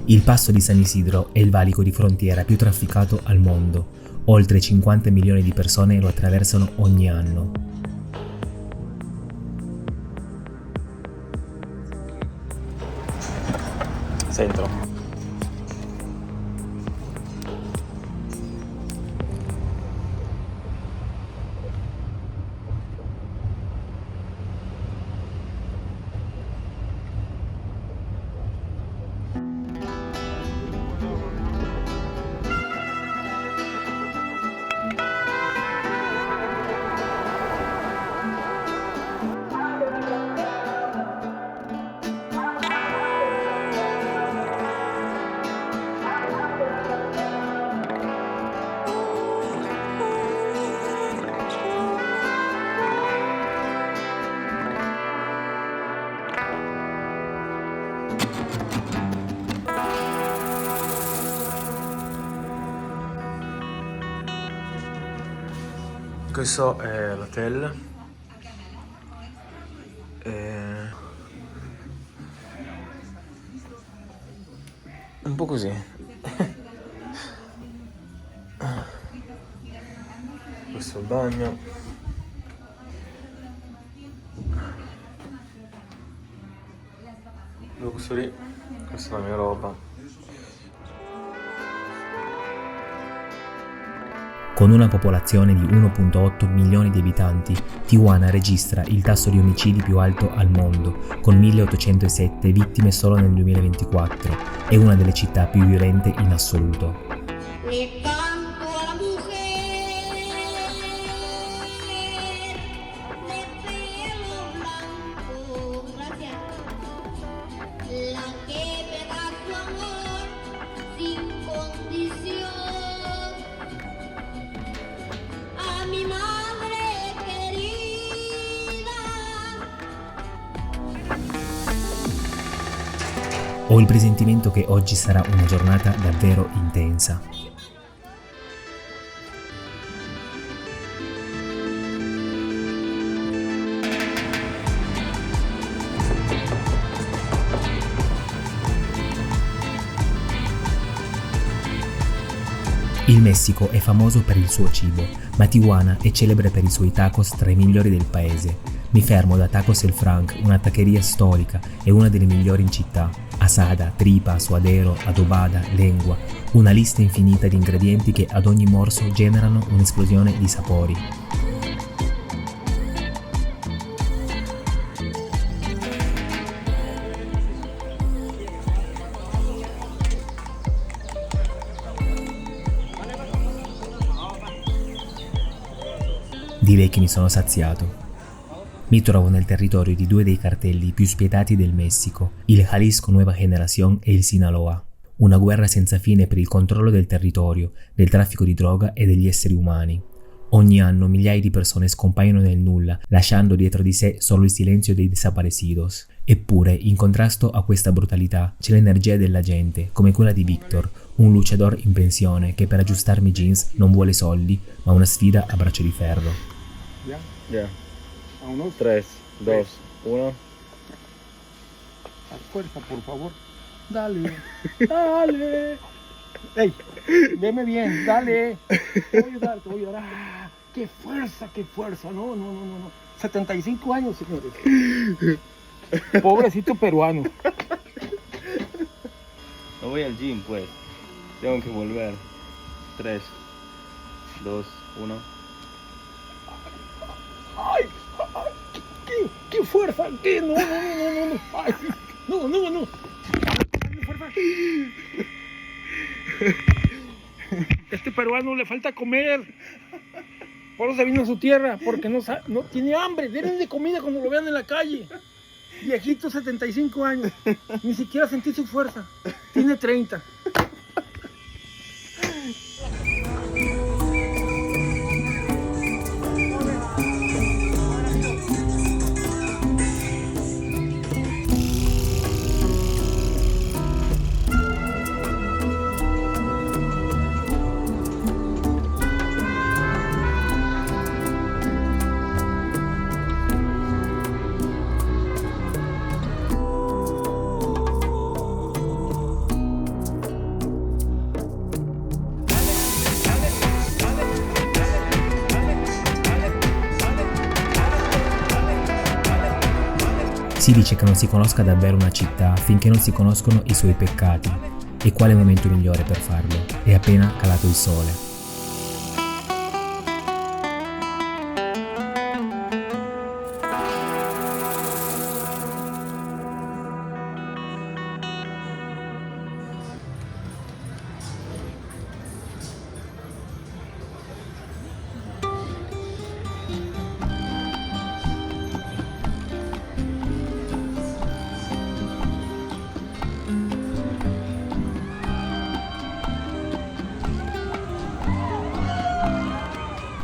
Il passo di San Isidro è il valico di frontiera più trafficato al mondo. Oltre 50 milioni di persone lo attraversano ogni anno. Centro. Questo è l'hotel. Un po' così. Questo è il bagno. Luxury. Questa è la mia roba. Con una popolazione di 1,8 milioni di abitanti, Tijuana registra il tasso di omicidi più alto al mondo, con 1807 vittime solo nel 2024. È una delle città più violente in assoluto. Ho il presentimento che oggi sarà una giornata davvero intensa. Il Messico è famoso per il suo cibo, ma Tijuana è celebre per i suoi tacos tra i migliori del paese. Mi fermo da Tacos El Frank, una taqueria storica e una delle migliori in città. Asada, tripa, suadero, adobada, lengua, una lista infinita di ingredienti che ad ogni morso generano un'esplosione di sapori. Direi che mi sono saziato. Mi trovo nel territorio di due dei cartelli più spietati del Messico, il Jalisco Nueva Generación e il Sinaloa. Una guerra senza fine per il controllo del territorio, del traffico di droga e degli esseri umani. Ogni anno migliaia di persone scompaiono nel nulla, lasciando dietro di sé solo il silenzio dei desaparecidos. Eppure, in contrasto a questa brutalità, c'è l'energia della gente, come quella di Victor, un luchador in pensione che per aggiustarmi i jeans non vuole soldi, ma una sfida a braccio di ferro. Ya. 1, 3, 2, 1. A fuerza, por favor. Dale, dale. Ey, veme bien, dale. Te voy a ayudar, te voy a ayudar. Ah, qué fuerza, qué fuerza. No. 75 años, señores. Pobrecito peruano. No voy al gym, pues. Tengo que volver. 3, 2, 1. Ay, qué fuerza, qué, no. Ay, no. Fuerza. Este peruano le falta comer. Por eso se vino a su tierra, porque no tiene hambre. Denle de comida cuando lo vean en la calle. Viejito, 75 años. Ni siquiera sentí su fuerza. Tiene 30. Si dice che non si conosca davvero una città finché non si conoscono i suoi peccati. E quale momento migliore per farlo? È appena calato il sole.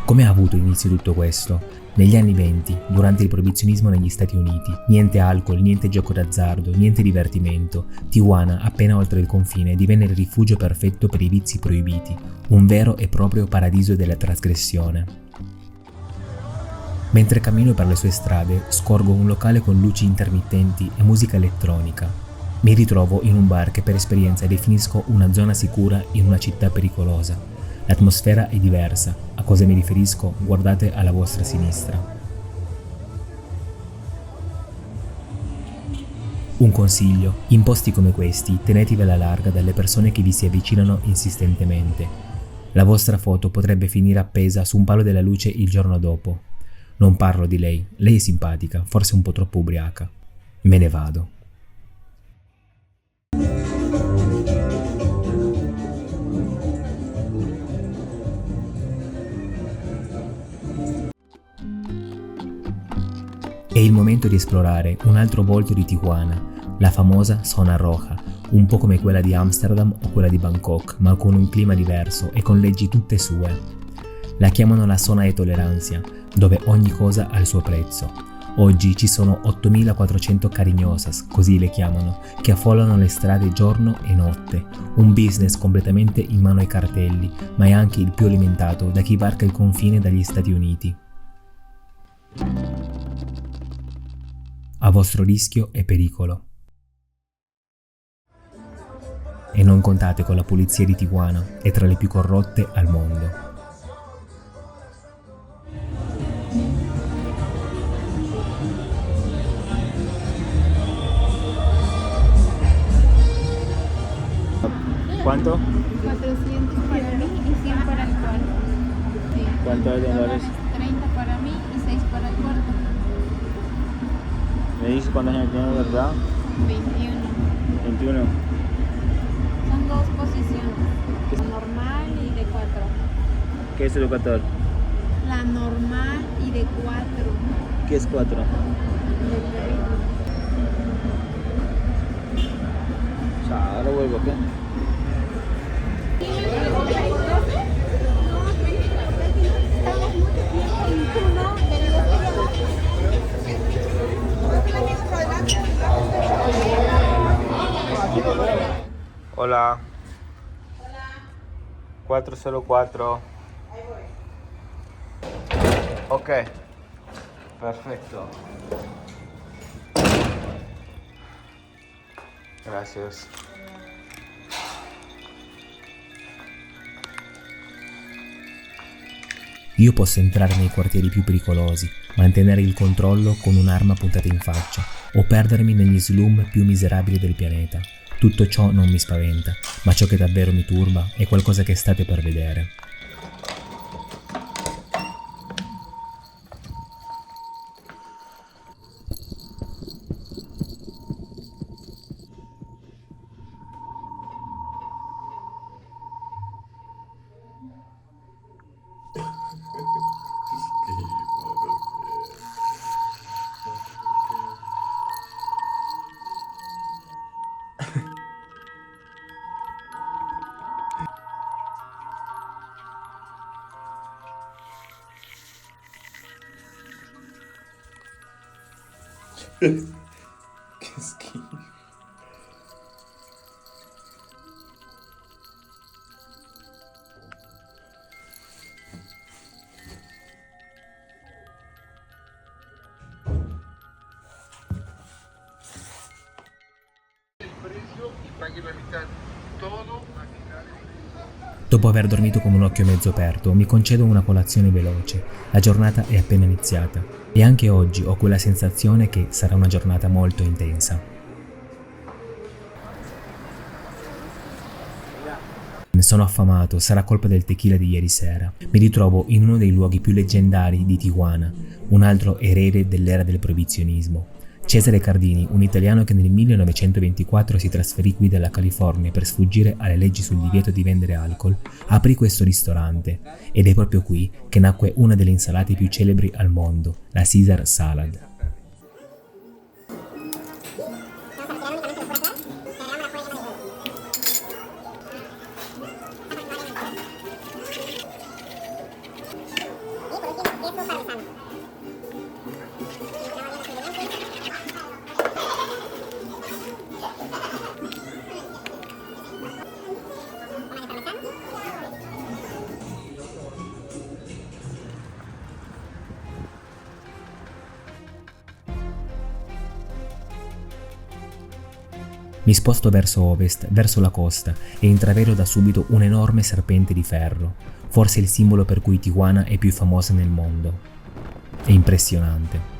Come ha avuto inizio tutto questo? Negli anni 20, durante il proibizionismo negli Stati Uniti, niente alcol, niente gioco d'azzardo, niente divertimento, Tijuana, appena oltre il confine, divenne il rifugio perfetto per i vizi proibiti, un vero e proprio paradiso della trasgressione. Mentre cammino per le sue strade, scorgo un locale con luci intermittenti e musica elettronica. Mi ritrovo in un bar che per esperienza definisco una zona sicura in una città pericolosa. L'atmosfera è diversa. A cosa mi riferisco? Guardate alla vostra sinistra. Un consiglio: in posti come questi tenetevi alla larga dalle persone che vi si avvicinano insistentemente. La vostra foto potrebbe finire appesa su un palo della luce il giorno dopo. Non parlo di lei è simpatica, forse un po' troppo ubriaca. Me ne vado. È il momento di esplorare un altro volto di Tijuana, la famosa Zona Roja, un po' come quella di Amsterdam o quella di Bangkok, ma con un clima diverso e con leggi tutte sue. La chiamano la zona de tolerancia, dove ogni cosa ha il suo prezzo. Oggi ci sono 8.400 cariñosas, così le chiamano, che affollano le strade giorno e notte, un business completamente in mano ai cartelli, ma è anche il più alimentato da chi varca il confine dagli Stati Uniti. A vostro rischio e pericolo. E non contate con la polizia di Tijuana, è tra le più corrotte al mondo. ¿Cuánto? 400 para mí y 100 para el cuarto. Sí. ¿Cuánto es dólares? 30 para mí y 6 para el cuarto. ¿Me dices cuántos años tienes, verdad? 21. 21. Son dos posiciones. Normal y de 4. ¿Qué es educador? La normal y de 4. ¿Qué es 4? O sea, ahora vuelvo, ¿qué? Hola. 404. Ok. Perfecto. Gracias. Io posso entrare nei quartieri più pericolosi, mantenere il controllo con un'arma puntata in faccia, o perdermi negli slum più miserabili del pianeta. Tutto ciò non mi spaventa, ma ciò che davvero mi turba è qualcosa che state per vedere. Che schifo. Dopo aver dormito con un occhio mezzo aperto, mi concedo una colazione veloce. La giornata è appena iniziata e anche oggi ho quella sensazione che sarà una giornata molto intensa. Sono affamato, sarà colpa del tequila di ieri sera. Mi ritrovo in uno dei luoghi più leggendari di Tijuana, un altro erede dell'era del proibizionismo. Cesare Cardini, un italiano che nel 1924 si trasferì qui dalla California per sfuggire alle leggi sul divieto di vendere alcol, aprì questo ristorante ed è proprio qui che nacque una delle insalate più celebri al mondo, la Caesar Salad. Mi sposto verso ovest, verso la costa, e intravedo da subito un enorme serpente di ferro, forse il simbolo per cui Tijuana è più famosa nel mondo. È impressionante.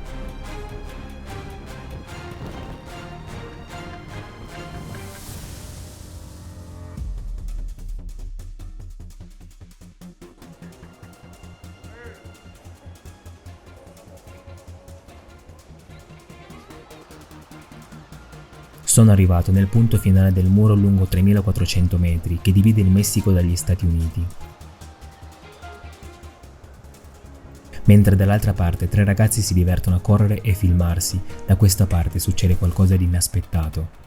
Sono arrivato nel punto finale del muro lungo 3400 metri che divide il Messico dagli Stati Uniti. Mentre dall'altra parte 3 ragazzi si divertono a correre e filmarsi, da questa parte succede qualcosa di inaspettato.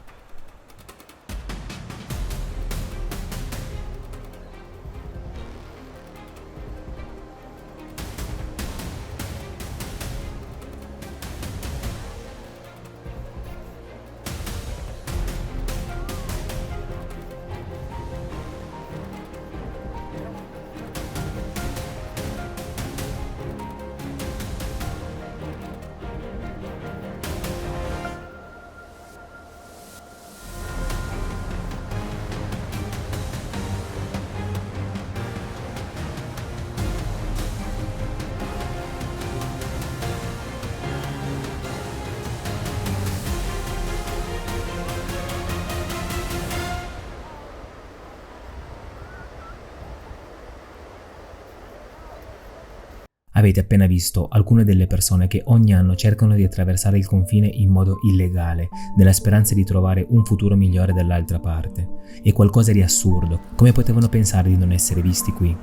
Avete appena visto alcune delle persone che ogni anno cercano di attraversare il confine in modo illegale, nella speranza di trovare un futuro migliore dall'altra parte. È qualcosa di assurdo. Come potevano pensare di non essere visti qui?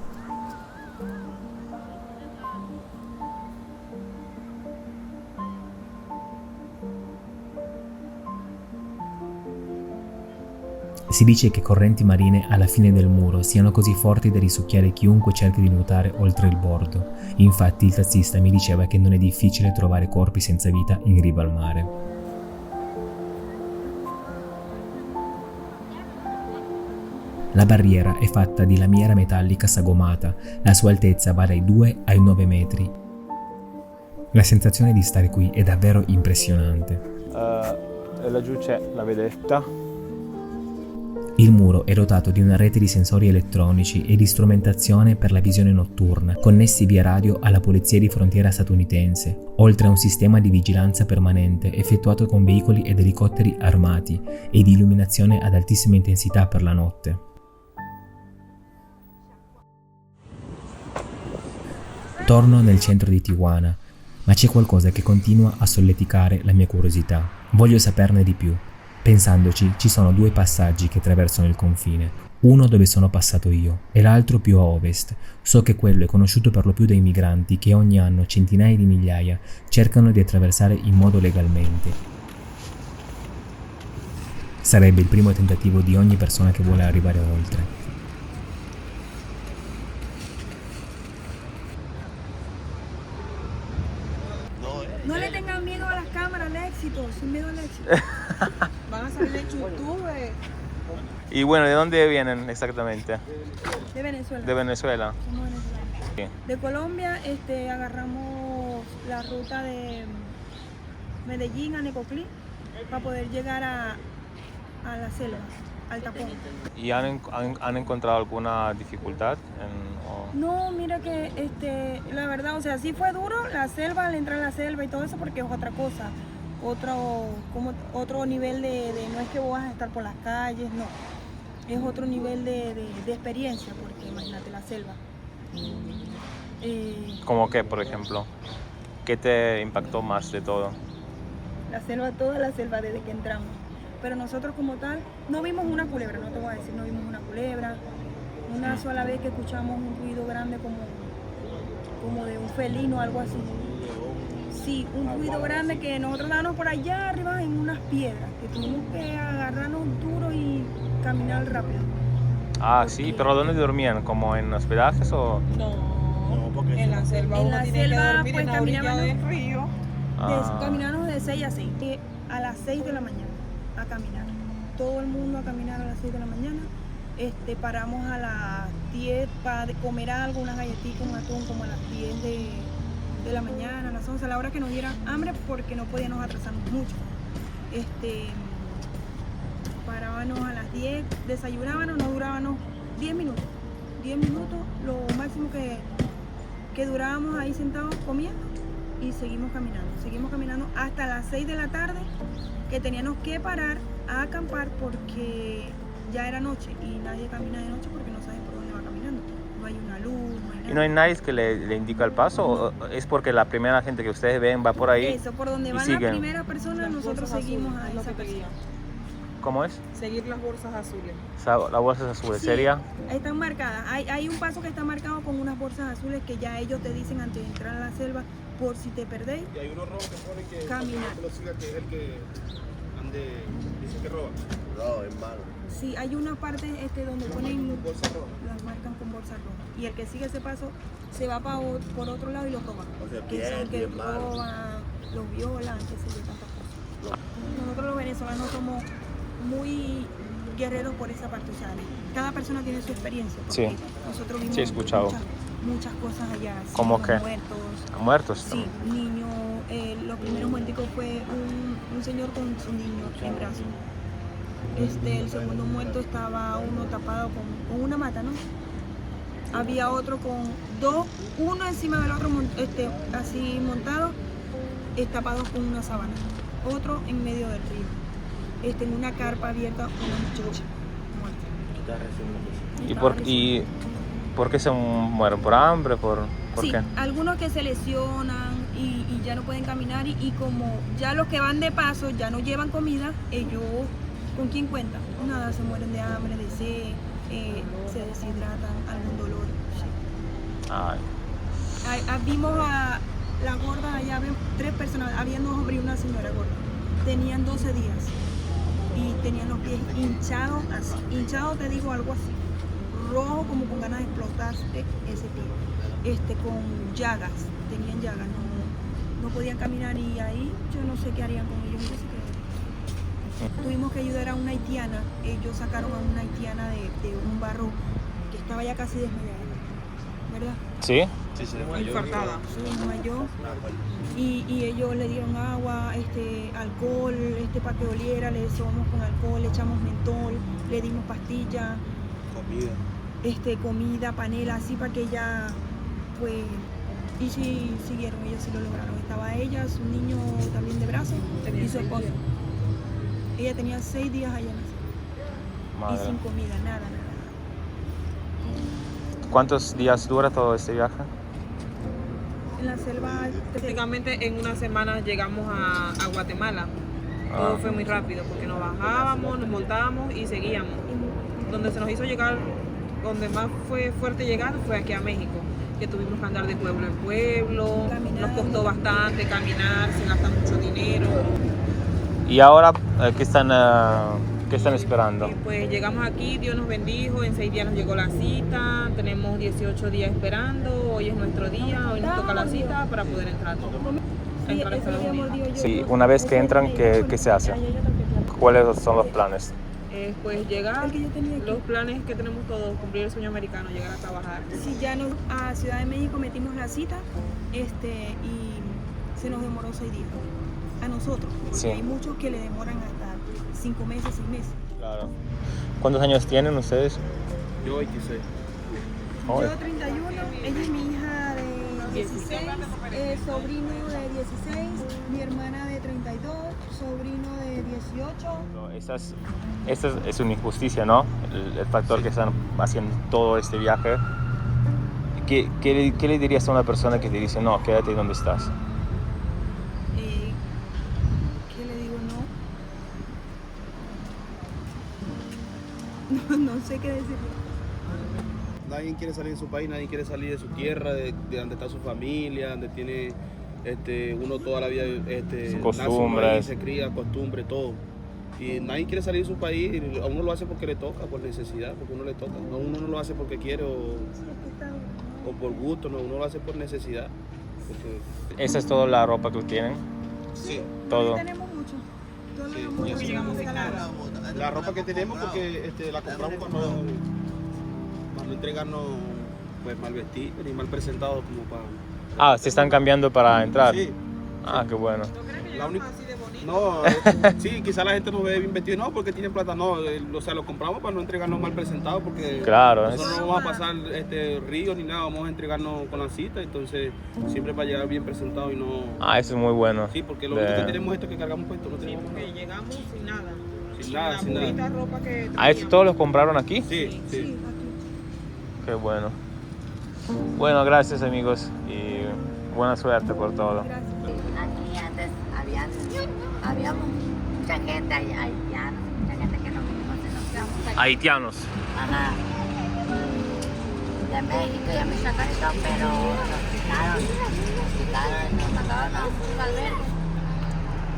Si dice che correnti marine alla fine del muro siano così forti da risucchiare chiunque cerchi di nuotare oltre il bordo. Infatti il tassista mi diceva che non è difficile trovare corpi senza vita in riva al mare. La barriera è fatta di lamiera metallica sagomata, la sua altezza va dai 2 ai 9 metri. La sensazione di stare qui è davvero impressionante. Laggiù c'è la vedetta. Il muro è dotato di una rete di sensori elettronici e di strumentazione per la visione notturna, connessi via radio alla polizia di frontiera statunitense, oltre a un sistema di vigilanza permanente effettuato con veicoli ed elicotteri armati e di illuminazione ad altissima intensità per la notte. Torno nel centro di Tijuana, ma c'è qualcosa che continua a solleticare la mia curiosità. Voglio saperne di più. Pensandoci, ci sono 2 passaggi che attraversano il confine, uno dove sono passato io e l'altro più a ovest. So che quello è conosciuto per lo più dai migranti che ogni anno centinaia di migliaia cercano di attraversare in modo legalmente. Sarebbe il primo tentativo di ogni persona che vuole arrivare oltre. No le tengan miedo a las cámaras, al éxito, sin miedo al éxito. Van a salir en YouTube. Y bueno, ¿de dónde vienen exactamente? De Venezuela. De Venezuela. Somos venezolanos. Sí. De Colombia agarramos la ruta de Medellín a Necoclí para poder llegar a la selva. al tapón. ¿Y han encontrado alguna dificultad? No, mira que la verdad, o sea, sí fue duro la selva, al entrar a la selva y todo eso, porque es otra cosa, otro nivel de no es que vos vas a estar por las calles, no, es otro nivel de experiencia, porque imagínate la selva. ¿Cómo qué, por ejemplo? ¿Qué te impactó más de todo? La selva, toda la selva desde que entramos. Pero nosotros como tal, no vimos una culebra, no te voy a decir, no vimos una culebra. Una sola vez que escuchamos un ruido grande como de un felino o algo así. Sí, un ruido grande que nosotros dábamos por allá arriba en unas piedras, que tuvimos que agarrarnos duro y caminar rápido. Ah, sí, pero ¿dónde dormían? ¿Como en hospedajes o...? No, porque en la selva En uno la tiene selva, que dormir pues, en la orilla caminaban, del río. Caminamos de 6 a 6, a las 6 de la mañana a caminar. Todo el mundo a caminar a las 6 de la mañana. Paramos a las 10 para comer algo, unas galletitas, un atún, como a las 10 de la mañana, a las 11, a la hora que nos diera hambre, porque no podíamos atrasarnos mucho. Parábamos a las 10, desayunábamos, no durábamos 10 minutos. 10 minutos, lo máximo que durábamos ahí sentados comiendo, y seguimos caminando hasta las 6 de la tarde, que teníamos que parar a acampar porque ya era noche y nadie camina de noche porque no sabe por dónde va caminando. No hay una luz, no hay nada. ¿Y no hay nadie que le indica el paso? ¿O es porque la primera gente que ustedes ven va por ahí? Eso, por donde y van siguen? la primera persona, nosotros seguimos a es lo esa que te persona. guía. ¿Cómo es? Seguir las bolsas azules. La bolsa es azul, Sí, ¿sería? están marcadas. Hay un paso que está marcado con unas bolsas azules que ya ellos te dicen antes de entrar a la selva, por si te perdéis. Y hay uno rojo que pone que Caminar. no lo siga, que es el que ande, dice que roba. No, es malo. Sí, hay una parte donde ponen, Bolsa roja. las marcan con bolsa roja. Y el que sigue ese paso se va por otro lado y lo roban. O sea, Que dicen que bien malo. roban, los violan, qué sé yo, tantas cosas. Nosotros los venezolanos somos muy guerreros por esa parte, o sea, cada persona tiene su experiencia. Porque Sí. nosotros vimos Sí, he escuchado. muchas cosas allá. así, ¿Cómo los qué? muertos. ¿Muertos? Sí, niños. Los primeros momentos fue un señor con su niño en brazos. El segundo muerto estaba uno tapado con una mata, ¿no? Había otro con uno encima del otro, así montado, tapados con una sábana. Otro en medio del río. En una carpa abierta, una muchacha muerta. ¿Y por qué se mueren? ¿Por hambre? ¿Por Sí, qué? algunos que se lesionan y ya no pueden caminar y como ya los que van de paso ya no llevan comida, ellos ¿con quién cuentan? Nada, se mueren de hambre, de sed, se deshidratan, algún dolor. Sí. Ay, Vimos a la gorda, allá había 3 personas, había 2 hombres y una señora gorda. Tenían 12 días y tenían los pies hinchados, así. Hinchados, te digo, algo así. Rojo, como con ganas de explotarse ese pie. Con llagas, tenían llagas, no podían caminar y ahí yo no sé qué harían con ellos. Yo sé qué. Tuvimos que ayudar a una haitiana, ellos sacaron a una haitiana de un barro que estaba ya casi desmayada, ¿verdad? ¿Sí? Sí, se Infartada. Se desmayó y ellos le dieron agua, alcohol, para que oliera, le sobamos con alcohol, le echamos mentol, le dimos pastilla, comida, panela, así para que ella, pues, y sí siguieron, ellos sí lo lograron. Estaba ella, su niño también de brazos y su esposo. Ella tenía 6 días allá en la selva. Madre. Y sin comida, nada. ¿Cuántos días dura todo este viaje? En la selva, Prácticamente en una semana llegamos a Guatemala. Todo fue muy rápido porque nos bajábamos, nos montábamos y seguíamos. Donde se nos hizo llegar, donde más fue fuerte llegar fue aquí a México, que tuvimos que andar de pueblo en pueblo, nos costó bastante caminar, se gasta mucho dinero. ¿Y ahora qué están esperando? Y pues llegamos aquí, Dios nos bendijo, en 6 días nos llegó la cita, tenemos 18 días esperando, hoy es nuestro día, hoy nos toca la cita para poder entrar. Entrar a Estados Unidos. Sí, una vez que entran, ¿qué se hace? ¿Cuáles son los planes? Pues llegar, El que yo tenía aquí. los planes que tenemos todos, cumplir el sueño americano, llegar a trabajar. Sí, ya a Ciudad de México metimos la cita y se nos demoró 6 días. A nosotros, porque Sí. hay muchos que le demoran hasta 5 meses, 6 meses. Claro. ¿Cuántos años tienen ustedes? Yo 26. Oh, Yo 31, ella es mi hija de 16, sobrino de 16, mi hermana de 32, sobrino de 18. esta es una injusticia, ¿no? El factor que están haciendo todo este viaje. ¿Qué le dirías a una persona que te dice, no, quédate donde estás? ¿Qué le digo? No sé qué decirle. Nadie quiere salir de su país, nadie quiere salir de su tierra, de donde está su familia, donde tiene uno toda la vida Costumbres. nace, se cría, costumbre, todo. Y nadie quiere salir de su país, a uno lo hace porque le toca, por necesidad, porque uno le toca. No, uno no lo hace porque quiere o por gusto, no, uno lo hace por necesidad. Porque... ¿Esa es toda la ropa que tienen? Sí. Todo. Tenemos mucho. Todo Sí, lo mucho sí. llegamos La ropa que tenemos porque la compramos para no entregarnos pues mal vestidos ni mal presentados como para... Ah, se están cambiando para entrar. Sí. Ah, qué bueno. ¿No crees que La llegamos única- así de bonito? No, sí, quizá la gente nos ve bien vestidos, no, porque tienen plata, no, o sea, lo compramos para no entregarnos mal presentados, porque Claro, nosotros no vamos a pasar río ni nada, vamos a entregarnos con la cita, entonces siempre para llegar bien presentado y no... Ah, eso es muy bueno. Sí, porque lo único que tenemos es esto que cargamos puesto, no Sí, tenemos porque nada. llegamos sin nada. Sin nada, la sin nada. poquita ropa que Ah, ¿eso todos los compraron aquí? Sí, Sí, sí. aquí. Qué bueno. Bueno, gracias amigos y buena suerte por todo. Gracias. Aquí antes había mucha gente haitiana, mucha gente que nos vinimos y nos quedamos aquí. Haitianos. Ajá. De México y a Michoacán y todo, pero nos quitaron y nos mandaron a un albergue.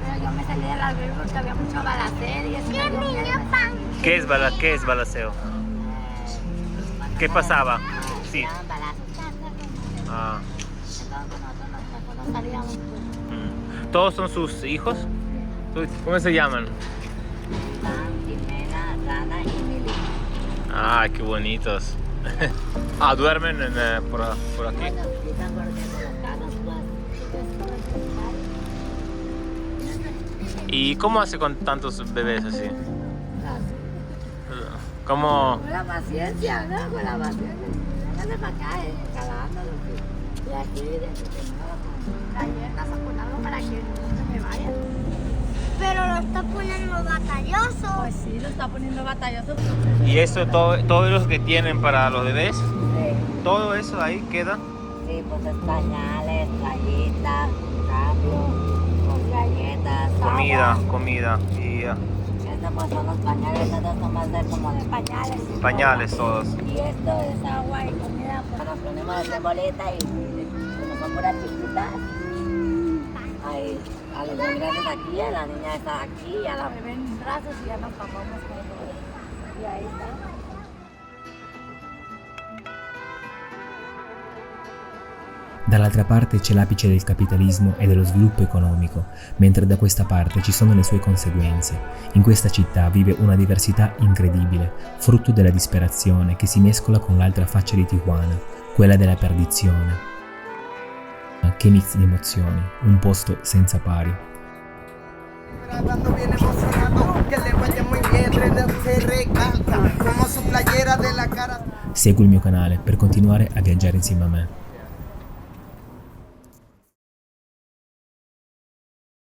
Pero yo me salí del albergue porque había mucho balacero y eso me dio miedo. ¿Qué es balaceo? ¿Qué pasaba? Sí. Tiraban balazos. Ah. Entonces nosotros no salíamos. Pues. ¿Todos son sus hijos? ¿Cómo se llaman? Iván, Jimena, Rana y Mili. Ah, qué bonitos. Ah, duermen por aquí. Bueno, sí, están durmiendo en las casas, pues. ¿Y cómo hace con tantos bebés así? ¿Cómo? Con la paciencia, ¿no? Con la paciencia. Véngase para acá, calándolo. Y aquí, con galletas o con algo para que no se me vaya. Pero lo está poniendo batalloso. Pues sí, lo está poniendo batalloso. ¿Y eso, todo lo que tienen para los bebés? Sí, ¿Todo eso ahí queda? sí, pues es pañales, toallitas, cambio, pues galletas, agua. Comida y Estos pues son los pañales, estos son más de como de pañales. pañales todos. Y esto es agua y comida. Pues nos ponemos de bolita y como son puras chiquitas, ahí a los dos grandes aquí, a la niña está aquí, a la bebé en mis brazos y ya nos tapamos con todo. Y ahí está. Dall'altra parte c'è l'apice del capitalismo e dello sviluppo economico, mentre da questa parte ci sono le sue conseguenze. In questa città vive una diversità incredibile, frutto della disperazione che si mescola con l'altra faccia di Tijuana, quella della perdizione. Che mix di emozioni, un posto senza pari. Ando bien emocionado, que le vaya muy bien, se recalca como su playera de la cara. Segui il mio canale per continuare a viaggiare insieme a me.